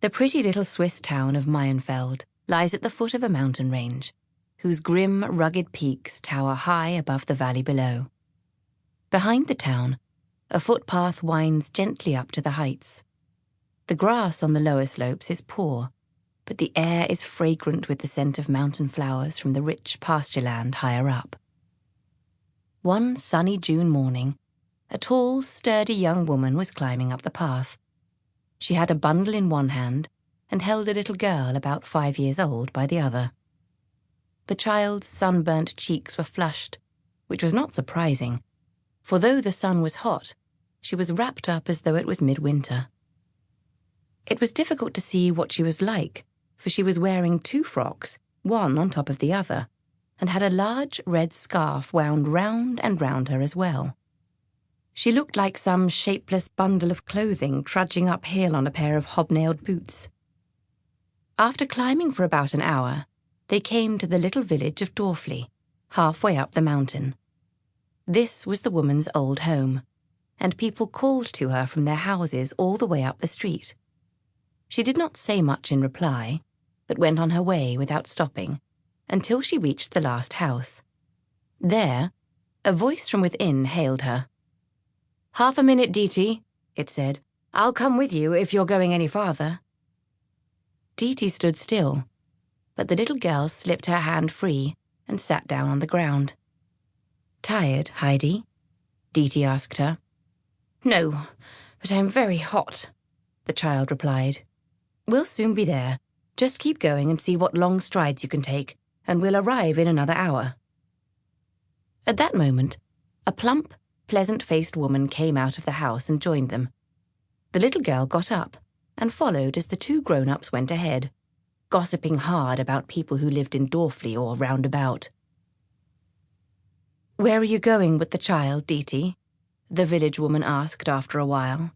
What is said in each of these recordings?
The pretty little Swiss town of Meienfeld lies at the foot of a mountain range, whose grim, rugged peaks tower high above the valley below. Behind the town, a footpath winds gently up to the heights. The grass on the lower slopes is poor, but the air is fragrant with the scent of mountain flowers from the rich pasture land higher up. One sunny June morning, a tall, sturdy young woman was climbing up the path. She had a bundle in one hand and held a little girl about 5 years old by the other. The child's sunburnt cheeks were flushed, which was not surprising, for though the sun was hot, she was wrapped up as though it was midwinter. It was difficult to see what she was like, for she was wearing 2 frocks, one on top of the other, and had a large red scarf wound round and round her as well. She looked like some shapeless bundle of clothing trudging uphill on a pair of hobnailed boots. After climbing for about an hour, they came to the little village of Dorfli, halfway up the mountain. This was the woman's old home, and people called to her from their houses all the way up the street. She did not say much in reply, but went on her way without stopping, until she reached the last house. There, a voice from within hailed her. "Half a minute, Diti," it said. "I'll come with you if you're going any farther." Diti stood still, but the little girl slipped her hand free and sat down on the ground. "Tired, Heidi?" Diti asked her. "No, but I'm very hot," the child replied. "We'll soon be there. Just keep going and see what long strides you can take, and we'll arrive in another hour." At that moment, a plump, pleasant-faced woman came out of the house and joined them. The little girl got up and followed as the 2 grown-ups went ahead, gossiping hard about people who lived in Dorfli or round about. "Where are you going with the child, Diti?" the village woman asked after a while.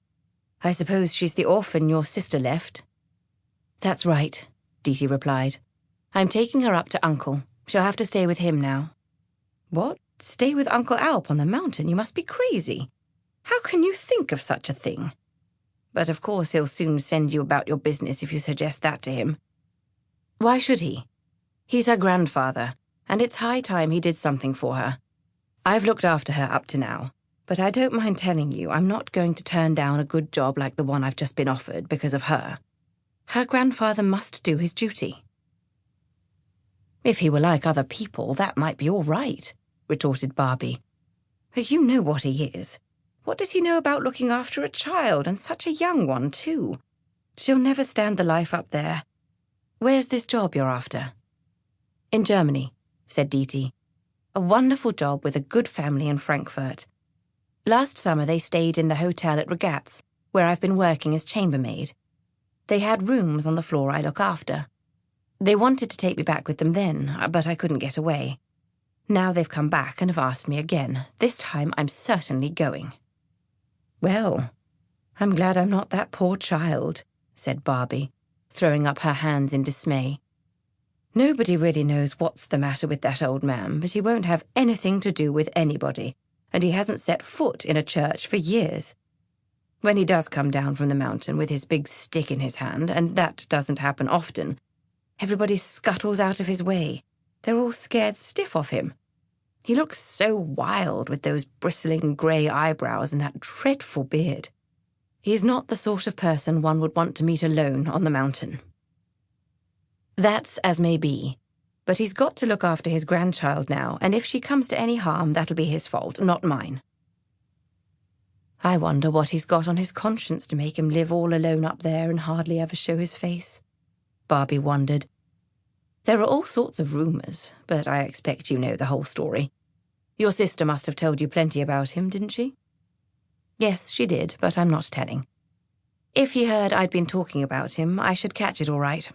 "I suppose she's the orphan your sister left?" "That's right," Diti replied. "I'm taking her up to Uncle. She'll have to stay with him now." "What? Stay with Uncle Alp on the mountain? You must be crazy. How can you think of such a thing? But of course he'll soon send you about your business if you suggest that to him." "Why should he? He's her grandfather, and it's high time he did something for her. I've looked after her up to now, but I don't mind telling you I'm not going to turn down a good job like the one I've just been offered because of her. Her grandfather must do his duty." "If he were like other people, that might be all right," retorted Barbie. "But you know what he is. What does he know about looking after a child, and such a young one, too? She'll never stand the life up there. Where's this job you're after?" "In Germany," said Diti. "A wonderful job with a good family in Frankfurt. Last summer they stayed in the hotel at Regatz, where I've been working as chambermaid. They had rooms on the floor I look after. They wanted to take me back with them then, but I couldn't get away. Now they've come back and have asked me again. This time I'm certainly going." "Well, I'm glad I'm not that poor child," said Barbie, throwing up her hands in dismay. "Nobody really knows what's the matter with that old man, but he won't have anything to do with anybody, and he hasn't set foot in a church for years. When he does come down from the mountain with his big stick in his hand, and that doesn't happen often, everybody scuttles out of his way. They're all scared stiff of him. He looks so wild with those bristling grey eyebrows and that dreadful beard. He's not the sort of person one would want to meet alone on the mountain." "That's as may be, but he's got to look after his grandchild now, and if she comes to any harm, that'll be his fault, not mine." "I wonder what he's got on his conscience to make him live all alone up there and hardly ever show his face," Barbie wondered. "There are all sorts of rumours, but I expect you know the whole story. Your sister must have told you plenty about him, didn't she?" "Yes, she did, but I'm not telling. If he heard I'd been talking about him, I should catch it all right.